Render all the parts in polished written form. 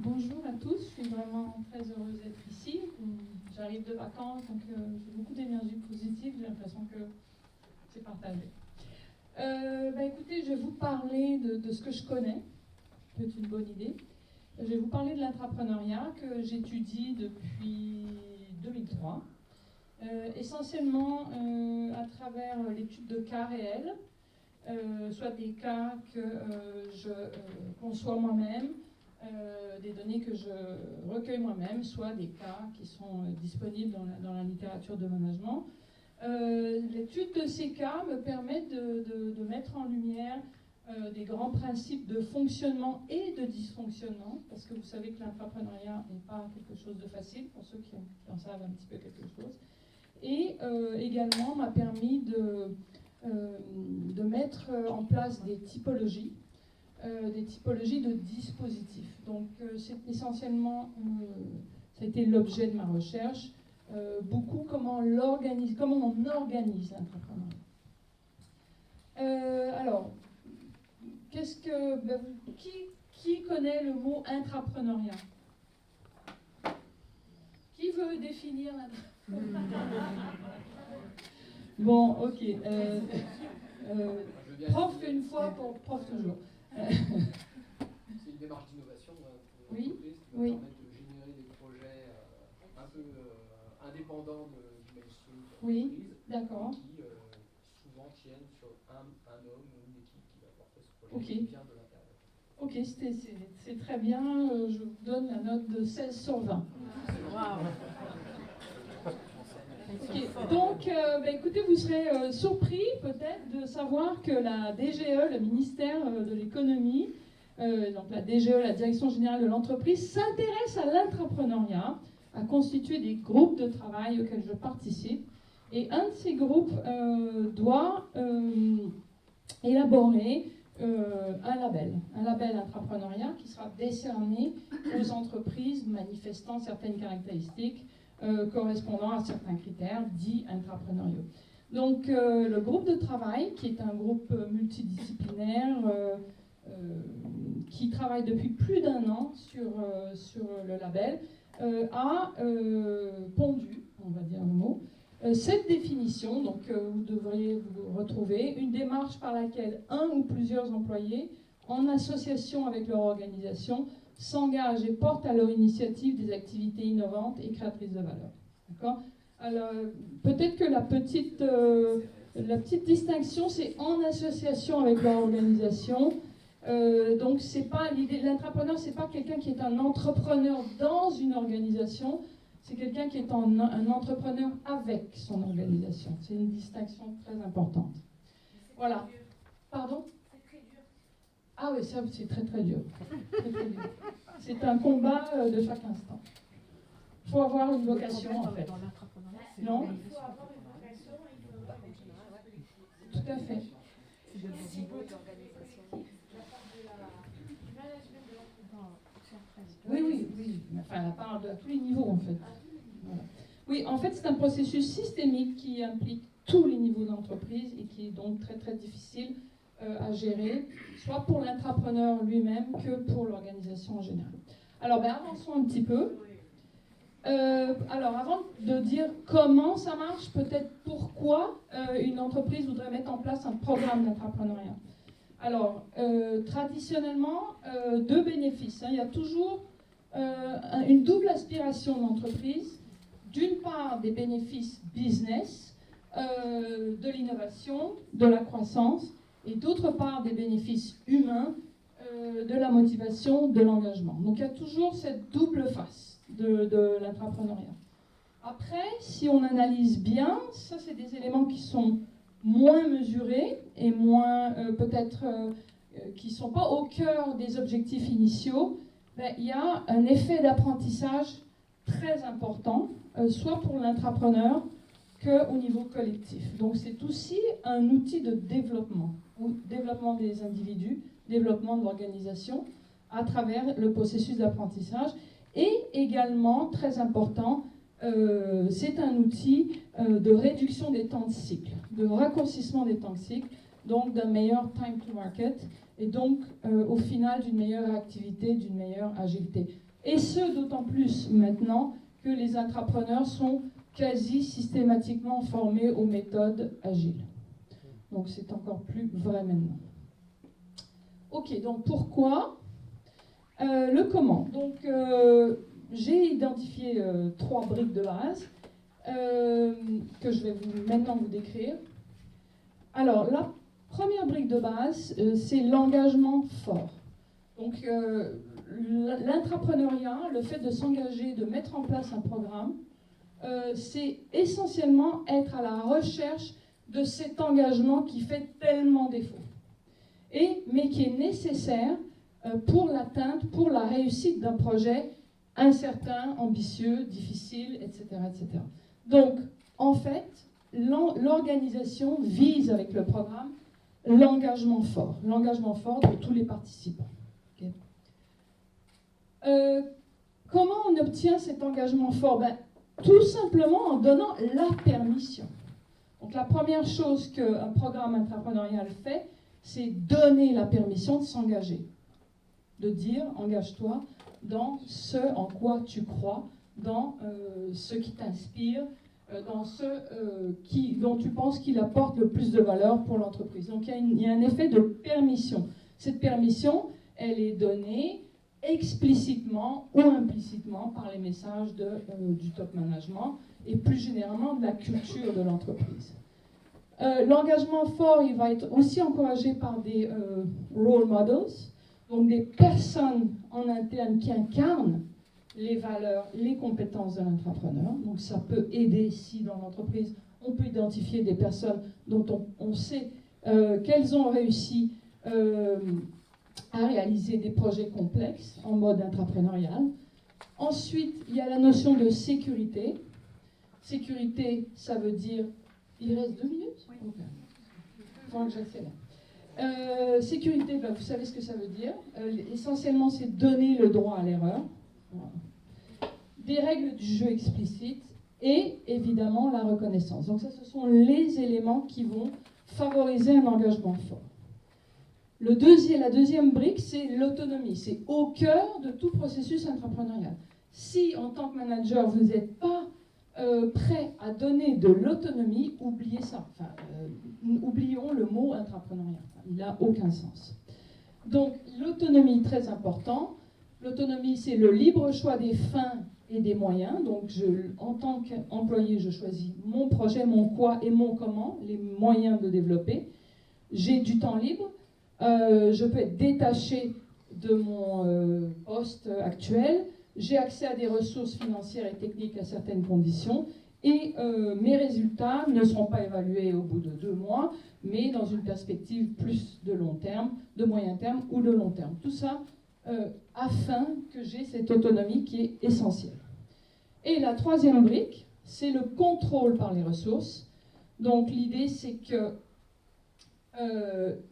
Bonjour à tous, je suis vraiment très heureuse d'être ici. J'arrive de vacances, donc j'ai beaucoup d'énergie positive, j'ai l'impression que c'est partagé. Écoutez, je vais vous parler de ce que je connais, c'est une bonne idée. Je vais vous parler de l'intrapreneuriat que j'étudie depuis 2003, essentiellement à travers l'étude de cas réels, soit des cas que je conçois moi-même, des données que je recueille moi-même, soit des cas qui sont disponibles dans la littérature de management. L'étude de ces cas me permet de mettre en lumière des grands principes de fonctionnement et de dysfonctionnement, parce que vous savez que l'intrapreneuriat n'est pas quelque chose de facile, pour ceux qui en savent un petit peu quelque chose. Et également m'a permis de mettre en place des typologies de dispositifs. Donc c'est essentiellement, ça a été l'objet de ma recherche, beaucoup comment on organise l'entrepreneuriat. Alors, qui connaît le mot intrapreneuriat? Qui veut définir l'intrapreneuriat? Bon, ok. Prof une fois pour prof toujours. C'est une démarche d'innovation pour l'entreprise qui va permettre de générer des projets un peu indépendants du mainstream de l'entreprise, d'accord. qui souvent tiennent sur un homme ou une équipe qui va porter ce projet qui vient de l'intérieur. Ok, c'est très bien. Je vous donne la note de 16 sur 20. Wow. Okay. Donc, écoutez, vous serez surpris peut-être de savoir que la DGE, le ministère de l'économie, donc la DGE, la Direction générale de l'entreprise, s'intéresse à l'intrapreneuriat, à constituer des groupes de travail auxquels je participe. Et un de ces groupes doit élaborer un label intrapreneuriat qui sera décerné aux entreprises manifestant certaines caractéristiques correspondant à certains critères dits intrapreneuriaux. Donc le groupe de travail, qui est un groupe multidisciplinaire qui travaille depuis plus d'1 an sur le label, a pondu, on va dire le mot, cette définition. Donc vous devriez vous retrouver une démarche par laquelle un ou plusieurs employés, en association avec leur organisation, s'engagent et portent à leur initiative des activités innovantes et créatrices de valeur. D'accord ? Alors, peut-être que la petite distinction, c'est en association avec leur organisation. Donc, c'est pas l'idée. L'entrepreneur, c'est pas quelqu'un qui est un entrepreneur dans une organisation. C'est quelqu'un qui est un entrepreneur avec son organisation. C'est une distinction très importante. Voilà. Pardon ? Ah oui, ça, c'est très très dur. Très, très dur. C'est un combat de chaque instant. Il faut avoir une vocation, en fait. Non ? Il faut avoir une vocation, il faut avoir une vocation. Tout à fait. Oui. Enfin, elle parle à tous les niveaux, en fait. Voilà. Oui, en fait, c'est un processus systémique qui implique tous les niveaux d'entreprise et qui est donc très très difficile à gérer, soit pour l'intrapreneur lui-même que pour l'organisation en général. Alors, avançons un petit peu. Alors, avant de dire comment ça marche, peut-être pourquoi une entreprise voudrait mettre en place un programme d'intrapreneuriat. Alors, traditionnellement, 2 bénéfices. Il y a toujours une double aspiration de l'entreprise. D'une part, des bénéfices business, de l'innovation, de la croissance, et d'autre part des bénéfices humains, de la motivation, de l'engagement. Donc il y a toujours cette double face de l'intrapreneuriat. Après, si on analyse bien, ça c'est des éléments qui sont moins mesurés et moins peut-être qui ne sont pas au cœur des objectifs initiaux. Il y a un effet d'apprentissage très important, soit pour l'intrapreneur qu'au niveau collectif. Donc c'est aussi un outil de développement des individus, développement de l'organisation à travers le processus d'apprentissage. Et également, très important, c'est un outil de réduction des temps de cycle, de raccourcissement des temps de cycle, donc d'un meilleur time to market, et donc au final d'une meilleure activité, d'une meilleure agilité. Et ce, d'autant plus maintenant que les intrapreneurs sont quasi systématiquement formés aux méthodes agiles. Donc c'est encore plus vrai maintenant. Ok, donc pourquoi le comment. Donc j'ai identifié 3 briques de base que je vais maintenant vous décrire. Alors la première brique de base, c'est l'engagement fort. Donc l'intrapreneuriat, le fait de s'engager, de mettre en place un programme, c'est essentiellement être à la recherche de cet engagement qui fait tellement défaut, mais qui est nécessaire pour l'atteinte, pour la réussite d'un projet incertain, ambitieux, difficile, etc., etc. Donc, en fait, l'organisation vise avec le programme l'engagement fort de tous les participants. Okay. Comment on obtient cet engagement fort? Tout simplement en donnant la permission. Donc la première chose qu'un programme intrapreneurial fait, c'est donner la permission de s'engager. De dire, engage-toi dans ce en quoi tu crois, dans ce qui t'inspire, dans ce dont tu penses qu'il apporte le plus de valeur pour l'entreprise. Donc il y a un effet de permission. Cette permission, elle est donnée explicitement ou implicitement par les messages du top management et plus généralement de la culture de l'entreprise. L'engagement fort, il va être aussi encouragé par des role models, donc des personnes en interne qui incarnent les valeurs, les compétences de l'intrapreneur. Donc ça peut aider si dans l'entreprise, on peut identifier des personnes dont on sait qu'elles ont réussi à réaliser des projets complexes en mode intrapreneurial. Ensuite, il y a la notion de sécurité. Sécurité, ça veut dire... Il reste 2 minutes? Oui. Okay. Il faut que j'accélère. Sécurité, vous savez ce que ça veut dire. Essentiellement, c'est donner le droit à l'erreur. Voilà. Des règles du jeu explicites et, évidemment, la reconnaissance. Donc ça, ce sont les éléments qui vont favoriser un engagement fort. La deuxième brique, c'est l'autonomie. C'est au cœur de tout processus intrapreneurial. Si, en tant que manager, vous n'êtes pas prêt à donner de l'autonomie, oubliez ça. Enfin, oublions le mot intrapreneurial. Il n'a aucun sens. Donc, l'autonomie, très important. L'autonomie, c'est le libre choix des fins et des moyens. Donc, en tant qu'employé, je choisis mon projet, mon quoi et mon comment, les moyens de développer. J'ai du temps libre. Je peux être détaché de mon poste actuel. J'ai accès à des ressources financières et techniques à certaines conditions. Et mes résultats ne seront pas évalués au bout de 2 mois, mais dans une perspective plus de long terme, de moyen terme ou de long terme. Tout ça afin que j'ai cette autonomie qui est essentielle. Et la troisième brique, c'est le contrôle par les ressources. Donc l'idée, c'est que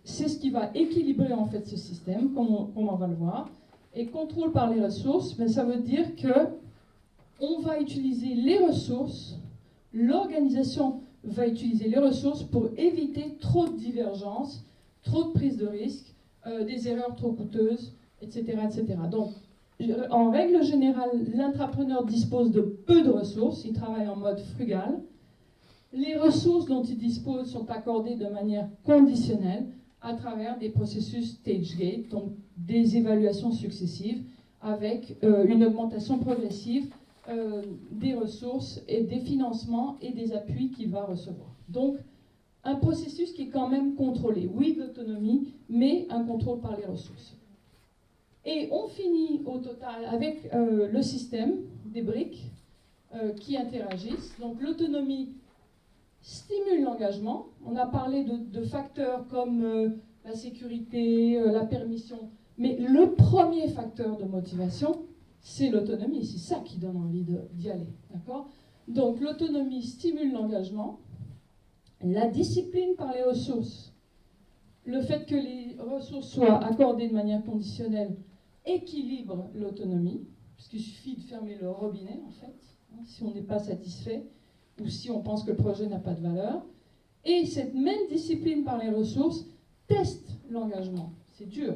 c'est ce qui va équilibrer en fait ce système, comme on va le voir. Et contrôle par les ressources, mais ça veut dire que on va utiliser les ressources, l'organisation va utiliser les ressources pour éviter trop de divergences, trop de prises de risques, des erreurs trop coûteuses, etc., etc. Donc, en règle générale, l'intrapreneur dispose de peu de ressources, il travaille en mode frugal. Les ressources dont il dispose sont accordées de manière conditionnelle à travers des processus stage-gate, donc des évaluations successives avec une augmentation progressive des ressources et des financements et des appuis qu'il va recevoir. Donc, un processus qui est quand même contrôlé. Oui, de l'autonomie, mais un contrôle par les ressources. Et on finit au total avec le système des briques qui interagissent. Donc, l'autonomie stimule l'engagement. On a parlé de facteurs comme la sécurité, la permission. Mais le premier facteur de motivation, c'est l'autonomie. C'est ça qui donne envie d'y aller. D'accord ? Donc l'autonomie stimule l'engagement. La discipline par les ressources, le fait que les ressources soient accordées de manière conditionnelle, équilibre l'autonomie, puisqu'il suffit de fermer le robinet, en fait, hein, si on n'est pas satisfait, ou si on pense que le projet n'a pas de valeur. Et cette même discipline par les ressources teste l'engagement. C'est dur.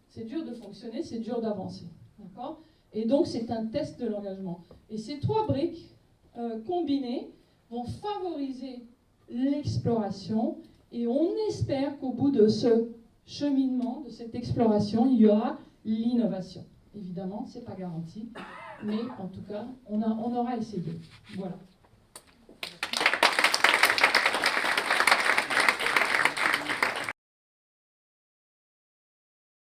C'est dur de fonctionner, c'est dur d'avancer. D'accord ? Et donc, c'est un test de l'engagement. Et ces 3 briques combinées vont favoriser l'exploration. Et on espère qu'au bout de ce cheminement, de cette exploration, il y aura l'innovation. Évidemment, ce n'est pas garanti, mais en tout cas, on aura essayé. Voilà.